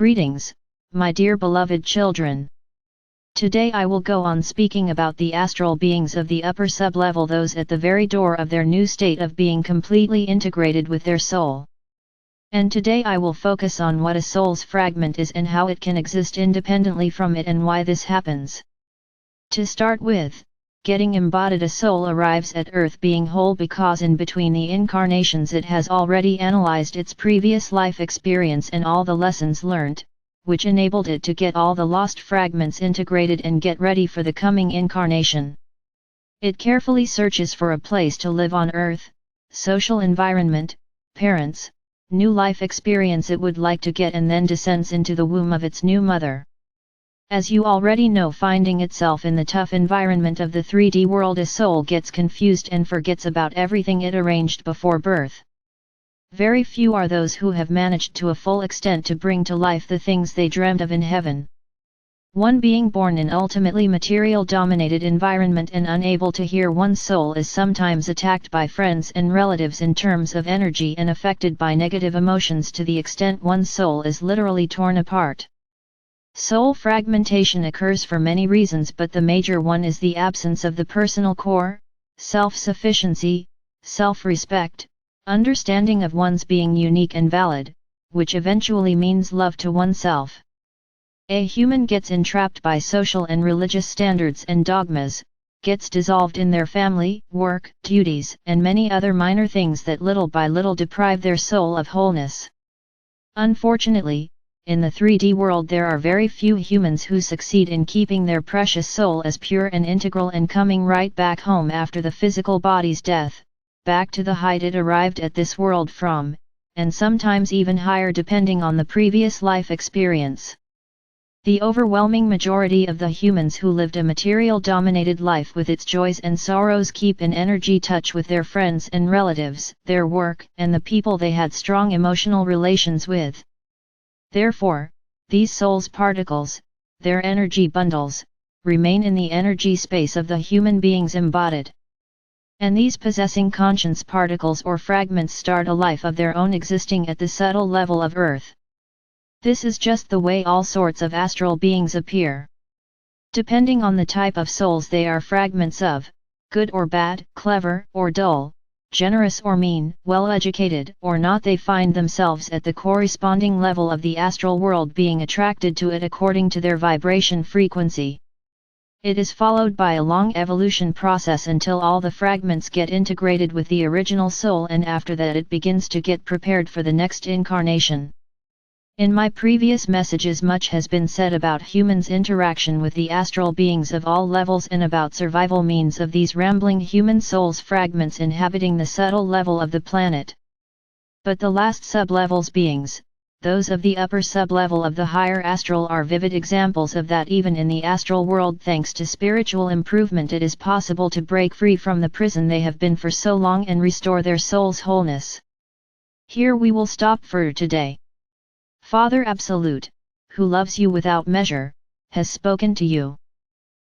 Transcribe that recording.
Greetings, my dear beloved children. Today I will go on speaking about the astral beings of the upper sub-level, those at the very door of their new state of being completely integrated with their soul. And today I will focus on what a soul's fragment is and how it can exist independently from it and why this happens. To start with, getting embodied, a soul arrives at Earth being whole because in between the incarnations it has already analyzed its previous life experience and all the lessons learnt, which enabled it to get all the lost fragments integrated and get ready for the coming incarnation. It carefully searches for a place to live on Earth, social environment, parents, new life experience it would like to get, and then descends into the womb of its new mother. As you already know, finding itself in the tough environment of the 3D world, a soul gets confused and forgets about everything it arranged before birth. Very few are those who have managed to a full extent to bring to life the things they dreamed of in heaven. One being born in ultimately material-dominated environment and unable to hear one's soul is sometimes attacked by friends and relatives in terms of energy and affected by negative emotions to the extent one's soul is literally torn apart. Soul fragmentation occurs for many reasons, but the major one is the absence of the personal core, self-sufficiency, self-respect, understanding of one's being unique and valid, which eventually means love to oneself. A human gets entrapped by social and religious standards and dogmas, gets dissolved in their family, work, duties, and many other minor things that little by little deprive their soul of wholeness. Unfortunately, in the 3D world there are very few humans who succeed in keeping their precious soul as pure and integral and coming right back home after the physical body's death, back to the height it arrived at this world from, and sometimes even higher depending on the previous life experience. The overwhelming majority of the humans who lived a material-dominated life with its joys and sorrows keep in energy touch with their friends and relatives, their work, and the people they had strong emotional relations with. Therefore, these soul's particles, their energy bundles, remain in the energy space of the human beings embodied. And these possessing conscience particles or fragments start a life of their own existing at the subtle level of Earth. This is just the way all sorts of astral beings appear. Depending on the type of souls they are fragments of, good or bad, clever or dull, generous or mean, well-educated or not, they find themselves at the corresponding level of the astral world, being attracted to it according to their vibration frequency. It is followed by a long evolution process until all the fragments get integrated with the original soul, and after that it begins to get prepared for the next incarnation. In my previous messages much has been said about humans' interaction with the astral beings of all levels and about survival means of these rambling human souls fragments inhabiting the subtle level of the planet. But the last sub-levels beings, those of the upper sub-level of the higher astral, are vivid examples of that. Even in the astral world, thanks to spiritual improvement, it is possible to break free from the prison they have been for so long and restore their soul's wholeness. Here we will stop for today. Father Absolute, who loves you without measure, has spoken to you.